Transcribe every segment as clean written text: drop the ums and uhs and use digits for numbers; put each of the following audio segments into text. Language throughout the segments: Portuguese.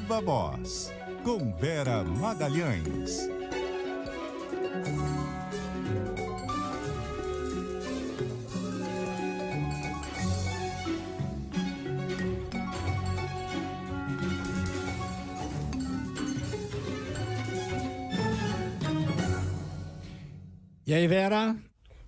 Viva Voz, com Vera Magalhães. E aí, Vera?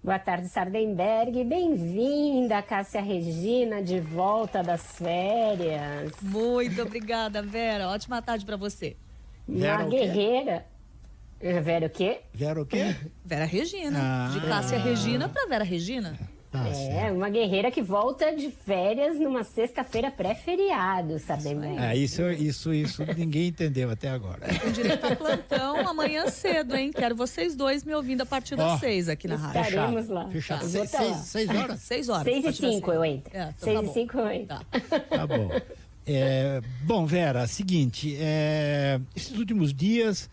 Boa tarde, Sardenberg. Bem-vinda, Cássia Regina, de volta das férias. Muito obrigada, Vera. Ótima tarde para você. Vera uma guerreira. Vera o quê? Vera o quê? Vera Regina. De Cássia Regina para Vera Regina. Uma guerreira que volta de férias numa sexta-feira pré-feriado, Sardenberg. Isso ninguém entendeu até agora. Com direito a plantão amanhã cedo, hein? Quero vocês dois me ouvindo a partir das 6 aqui na rádio. Estaremos lá. Fechado. Tá. 6 horas? 6 horas. 6h05 eu entro. 6h05 eu entro. Tá bom. Bom, Vera, seguinte, esses últimos dias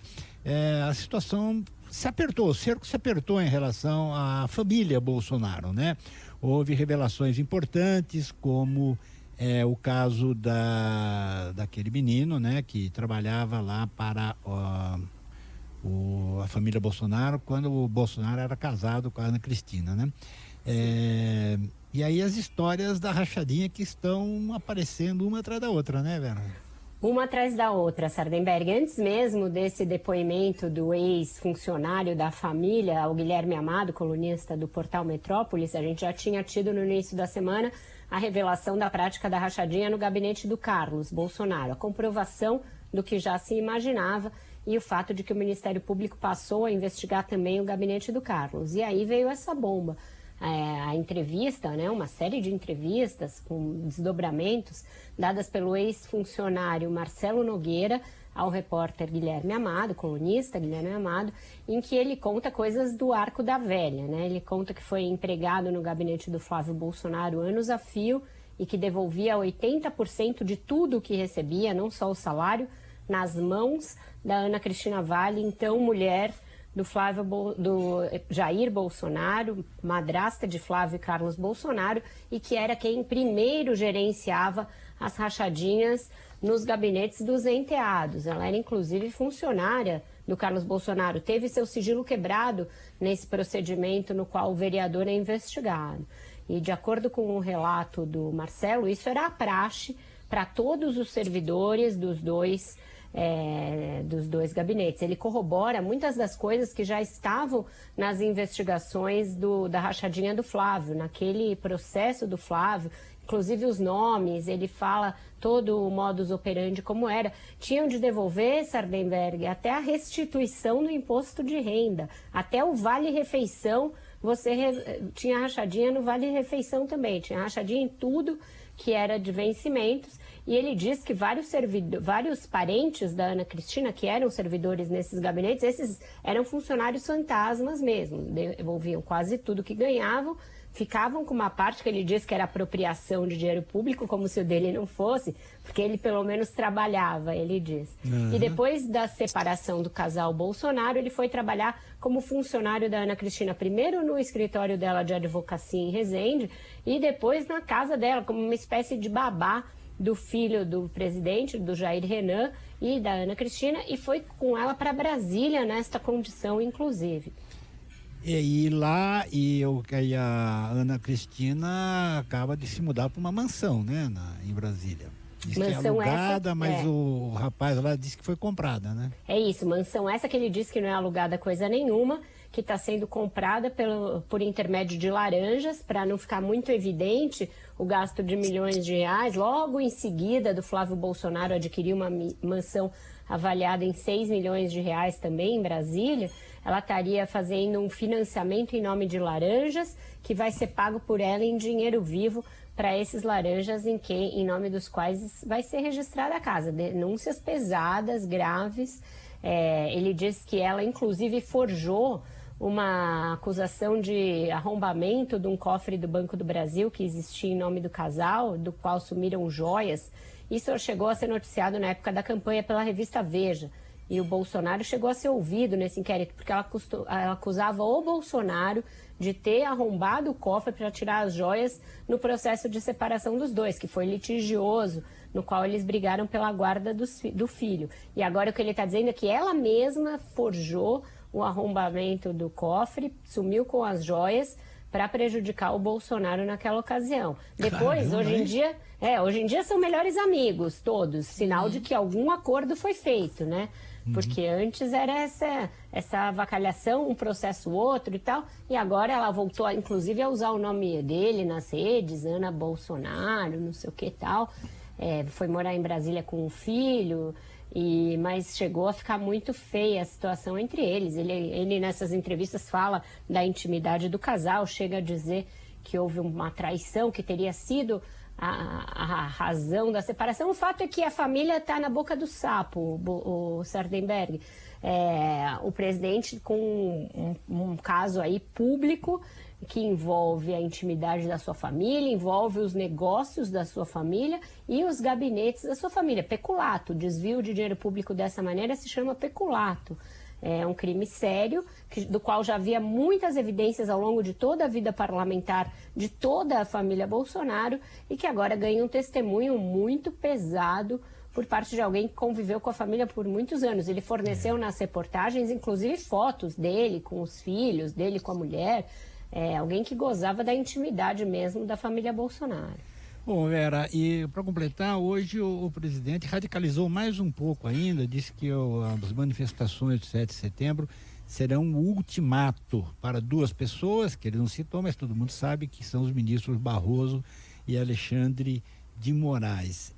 a situação se apertou, o cerco se apertou em relação à família Bolsonaro, né? Houve revelações importantes, como o caso daquele menino, né? Que trabalhava lá para a família Bolsonaro, quando o Bolsonaro era casado com a Ana Cristina, né? E aí as histórias da rachadinha que estão aparecendo uma atrás da outra, né, Vera? Uma atrás da outra, Sardenberg. Antes mesmo desse depoimento do ex-funcionário da família, o Guilherme Amado, colunista do portal Metrópolis, a gente já tinha tido no início da semana a revelação da prática da rachadinha no gabinete do Carlos Bolsonaro, a comprovação do que já se imaginava e o fato de que o Ministério Público passou a investigar também o gabinete do Carlos. E aí veio essa bomba. A entrevista, né, uma série de entrevistas com desdobramentos dadas pelo ex-funcionário Marcelo Nogueira ao repórter Guilherme Amado, colunista Guilherme Amado, em que ele conta coisas do arco da velha, né? Ele conta que foi empregado no gabinete do Flávio Bolsonaro anos a fio e que devolvia 80% de tudo o que recebia, não só o salário, nas mãos da Ana Cristina Valle, então mulher do Jair Bolsonaro, madrasta de Flávio e Carlos Bolsonaro, e que era quem primeiro gerenciava as rachadinhas nos gabinetes dos enteados. Ela era inclusive funcionária do Carlos Bolsonaro, teve seu sigilo quebrado nesse procedimento no qual o vereador é investigado. E de acordo com o relato do Marcelo, isso era a praxe para todos os servidores dos dois gabinetes. Ele corrobora muitas das coisas que já estavam nas investigações da rachadinha do Flávio, naquele processo do Flávio, inclusive os nomes, ele fala todo o modus operandi como era. Tinham de devolver, Sardenberg, até a restituição do imposto de renda, até o vale-refeição, tinha rachadinha no vale-refeição também, tinha rachadinha em tudo que era de vencimentos. E ele diz que vários parentes da Ana Cristina, que eram servidores nesses gabinetes, esses eram funcionários fantasmas mesmo, devolviam quase tudo que ganhavam, ficavam com uma parte que ele diz que era apropriação de dinheiro público, como se o dele não fosse, porque ele pelo menos trabalhava, ele diz. E depois da separação do casal Bolsonaro, ele foi trabalhar como funcionário da Ana Cristina, primeiro no escritório dela de advocacia em Resende, e depois na casa dela, como uma espécie de babá do filho do presidente, do Jair Renan, e da Ana Cristina, e foi com ela para Brasília nesta condição, inclusive. E a Ana Cristina acaba de se mudar para uma mansão, né, em Brasília. Diz mansão que é alugada, mas o rapaz lá disse que foi comprada, né? É isso, mansão essa que ele disse que não é alugada coisa nenhuma, que está sendo comprada por intermédio de laranjas, para não ficar muito evidente o gasto de milhões de reais. Logo em seguida do Flávio Bolsonaro adquirir uma mansão avaliada em 6 milhões de reais também em Brasília, ela estaria fazendo um financiamento em nome de laranjas, que vai ser pago por ela em dinheiro vivo para esses laranjas em nome dos quais vai ser registrada a casa. Denúncias pesadas, graves. Ele diz que ela inclusive forjou uma acusação de arrombamento de um cofre do Banco do Brasil que existia em nome do casal, do qual sumiram joias. Isso chegou a ser noticiado na época da campanha pela revista Veja. E o Bolsonaro chegou a ser ouvido nesse inquérito, porque ela acusava o Bolsonaro de ter arrombado o cofre para tirar as joias no processo de separação dos dois, que foi litigioso no qual eles brigaram pela guarda do filho. E agora o que ele está dizendo é que ela mesma forjou o arrombamento do cofre, sumiu com as joias para prejudicar o Bolsonaro naquela ocasião. Depois, hoje em dia são melhores amigos todos, sinal de que algum acordo foi feito, né? Porque antes era essa avacalhação, um processo outro e tal, e agora ela voltou, inclusive, a usar o nome dele nas redes, Ana Bolsonaro, não sei o que tal. Foi morar em Brasília com o filho, mas chegou a ficar muito feia a situação entre eles. Ele nessas entrevistas fala da intimidade do casal, chega a dizer que houve uma traição, que teria sido a razão da separação. O fato é que a família está na boca do sapo, o Sardenberg. O presidente com um caso aí público que envolve a intimidade da sua família, envolve os negócios da sua família e os gabinetes da sua família. Peculato, desvio de dinheiro público dessa maneira se chama peculato. É um crime sério, do qual já havia muitas evidências ao longo de toda a vida parlamentar de toda a família Bolsonaro e que agora ganha um testemunho muito pesado por parte de alguém que conviveu com a família por muitos anos. Ele forneceu nas reportagens, inclusive, fotos dele com os filhos, dele com a mulher. Alguém que gozava da intimidade mesmo da família Bolsonaro. Bom, Vera, e para completar, hoje o presidente radicalizou mais um pouco ainda, disse que as manifestações do 7 de setembro serão um ultimato para duas pessoas, que ele não citou, mas todo mundo sabe que são os ministros Barroso e Alexandre de Moraes.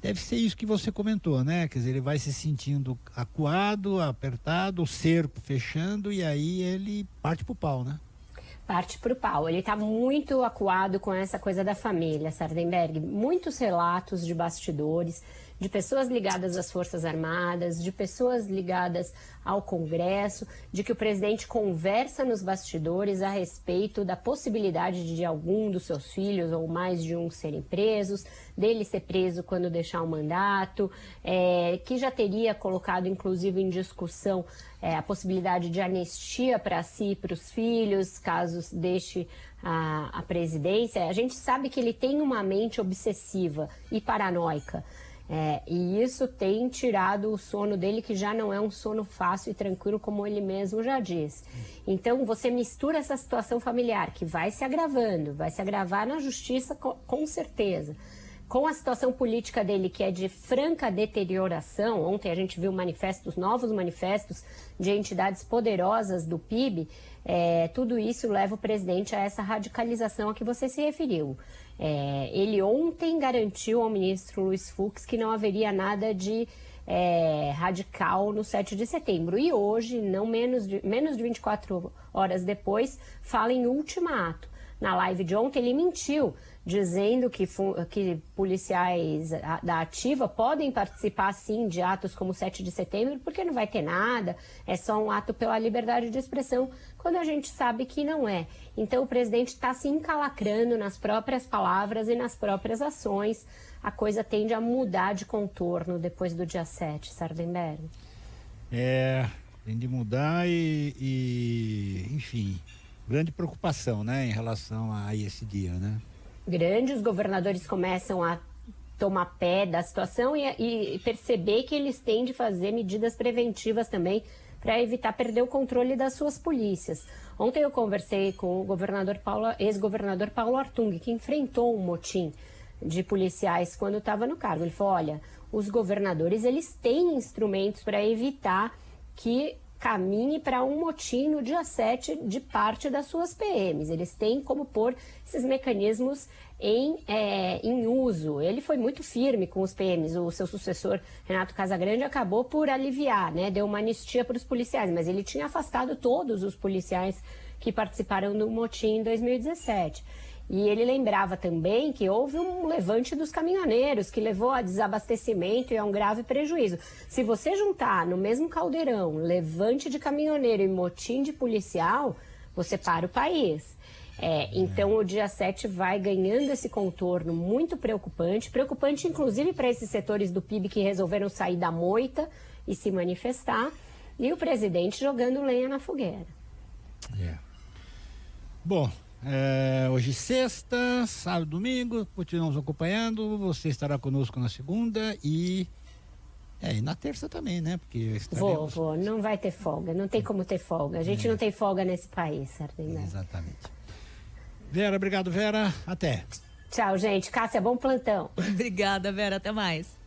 Deve ser isso que você comentou, né? Quer dizer, ele vai se sentindo acuado, apertado, o cerco fechando e aí ele parte pro pau, né? Parte para o pau. Ele está muito acuado com essa coisa da família, Sardenberg. Muitos relatos de bastidores, de pessoas ligadas às Forças Armadas, de pessoas ligadas ao Congresso, de que o presidente conversa nos bastidores a respeito da possibilidade de algum dos seus filhos ou mais de um serem presos, dele ser preso quando deixar o mandato, que já teria colocado, inclusive, em discussão a possibilidade de anistia para si e para os filhos, caso deixe a presidência. A gente sabe que ele tem uma mente obsessiva e paranoica. E isso tem tirado o sono dele, que já não é um sono fácil e tranquilo, como ele mesmo já diz. Então, você mistura essa situação familiar, que vai se agravando, vai se agravar na justiça com certeza, com a situação política dele, que é de franca deterioração. Ontem a gente viu novos manifestos de entidades poderosas do PIB. Tudo isso leva o presidente a essa radicalização a que você se referiu. Ele ontem garantiu ao ministro Luiz Fux que não haveria nada de radical no 7 de setembro. E hoje, menos de 24 horas depois, fala em ultimato. Na live de ontem ele mentiu, dizendo que policiais da ativa podem participar sim de atos como 7 de setembro, porque não vai ter nada, é só um ato pela liberdade de expressão, quando a gente sabe que não é. Então o presidente está se encalacrando nas próprias palavras e nas próprias ações. A coisa tende a mudar de contorno depois do dia 7, Sardenberg. Tem de mudar enfim, grande preocupação, né, em relação a esse dia, né? Grande, os governadores começam a tomar pé da situação e perceber que eles têm de fazer medidas preventivas também para evitar perder o controle das suas polícias. Ontem eu conversei com o ex-governador Paulo Artung, que enfrentou um motim de policiais quando estava no cargo. Ele falou, olha, os governadores eles têm instrumentos para evitar que caminhe para um motim no dia 7 de parte das suas PMs. Eles têm como pôr esses mecanismos em uso. Ele foi muito firme com os PMs. O seu sucessor, Renato Casagrande, acabou por aliviar, né? Deu uma anistia para os policiais, mas ele tinha afastado todos os policiais que participaram do motim em 2017. E ele lembrava também que houve um levante dos caminhoneiros, que levou a desabastecimento e a um grave prejuízo. Se você juntar no mesmo caldeirão levante de caminhoneiro e motim de policial, você para o país. Então o dia 7 vai ganhando esse contorno muito preocupante inclusive para esses setores do PIB que resolveram sair da moita e se manifestar, e o presidente jogando lenha na fogueira. Bom, Hoje sexta, sábado, domingo, continuamos acompanhando. Você estará conosco na segunda e na terça também, né? Porque estaremos... Vou. Não vai ter folga. Não tem como ter folga. A gente não tem folga nesse país, Sardenberg. Exatamente. Vera, obrigado, Vera. Até. Tchau, gente. Cássia, bom plantão. Obrigada, Vera. Até mais.